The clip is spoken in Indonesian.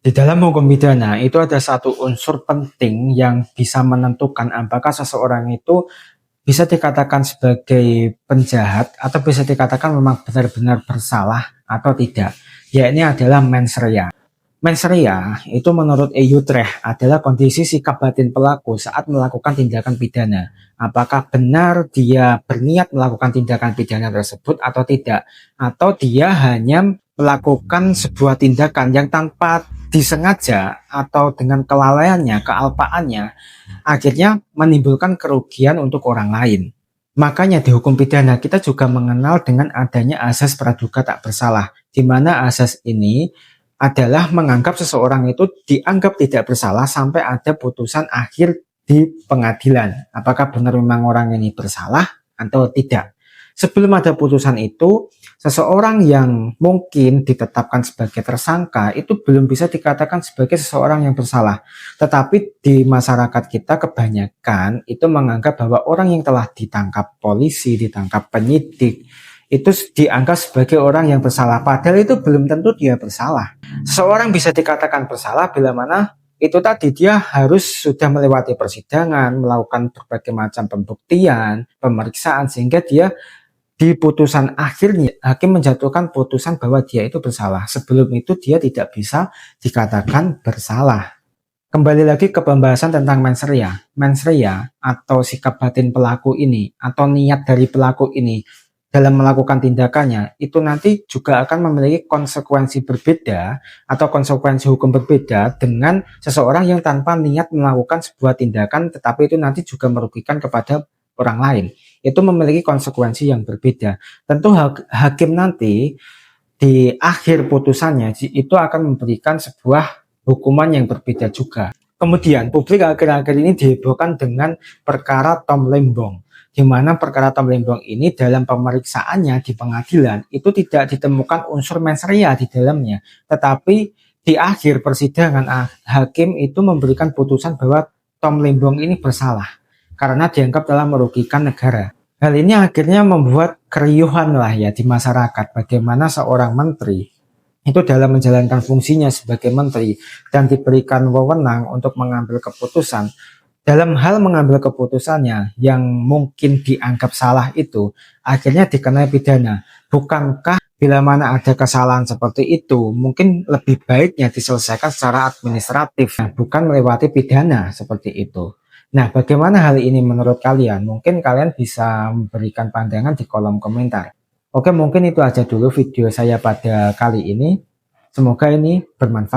Di dalam hukum pidana itu ada satu unsur penting yang bisa menentukan apakah seseorang itu bisa dikatakan sebagai penjahat atau bisa dikatakan memang benar-benar bersalah atau tidak. Yakni adalah mens rea. Mens rea itu menurut E. Utrecht adalah kondisi sikap batin pelaku saat melakukan tindakan pidana. Apakah benar dia berniat melakukan tindakan pidana tersebut atau tidak. Atau dia hanya melakukan sebuah tindakan yang tanpa disengaja atau dengan kelalaiannya, kealpaannya, akhirnya menimbulkan kerugian untuk orang lain. Makanya di hukum pidana kita juga mengenal dengan adanya asas praduga tak bersalah, di mana asas ini adalah menganggap seseorang itu dianggap tidak bersalah sampai ada putusan akhir di pengadilan. Apakah benar memang orang ini bersalah atau tidak. Sebelum ada putusan itu, seseorang yang mungkin ditetapkan sebagai tersangka itu belum bisa dikatakan sebagai seseorang yang bersalah. Tetapi di masyarakat kita kebanyakan itu menganggap bahwa orang yang telah ditangkap polisi, ditangkap penyidik, itu dianggap sebagai orang yang bersalah. Padahal itu belum tentu dia bersalah. Seseorang bisa dikatakan bersalah bila mana itu tadi dia harus sudah melewati persidangan, melakukan berbagai macam pembuktian, pemeriksaan, sehingga dia di putusan akhirnya hakim menjatuhkan putusan bahwa dia itu bersalah. Sebelum itu dia tidak bisa dikatakan bersalah. Kembali lagi ke pembahasan tentang mens rea. Mens rea atau sikap batin pelaku ini atau niat dari pelaku ini dalam melakukan tindakannya itu nanti juga akan memiliki konsekuensi berbeda atau konsekuensi hukum berbeda dengan seseorang yang tanpa niat melakukan sebuah tindakan tetapi itu nanti juga merugikan kepada orang lain. Itu memiliki konsekuensi yang berbeda. Tentu hakim nanti di akhir putusannya itu akan memberikan sebuah hukuman yang berbeda juga. Kemudian publik akhir-akhir ini dihebohkan dengan perkara Tom Lembong, di mana perkara Tom Lembong ini dalam pemeriksaannya di pengadilan itu tidak ditemukan unsur mens rea di dalamnya, tetapi di akhir persidangan hakim itu memberikan putusan bahwa Tom Lembong ini bersalah karena dianggap telah merugikan negara. Hal ini akhirnya membuat keriuhan lah ya di masyarakat, bagaimana seorang menteri itu dalam menjalankan fungsinya sebagai menteri dan diberikan wewenang untuk mengambil keputusan. Dalam hal mengambil keputusannya yang mungkin dianggap salah itu akhirnya dikenai pidana. Bukankah bila mana ada kesalahan seperti itu mungkin lebih baiknya diselesaikan secara administratif, bukan melewati pidana seperti itu. Nah, bagaimana hal ini menurut kalian? Mungkin kalian bisa memberikan pandangan di kolom komentar. Oke, mungkin itu aja dulu video saya pada kali ini. Semoga ini bermanfaat.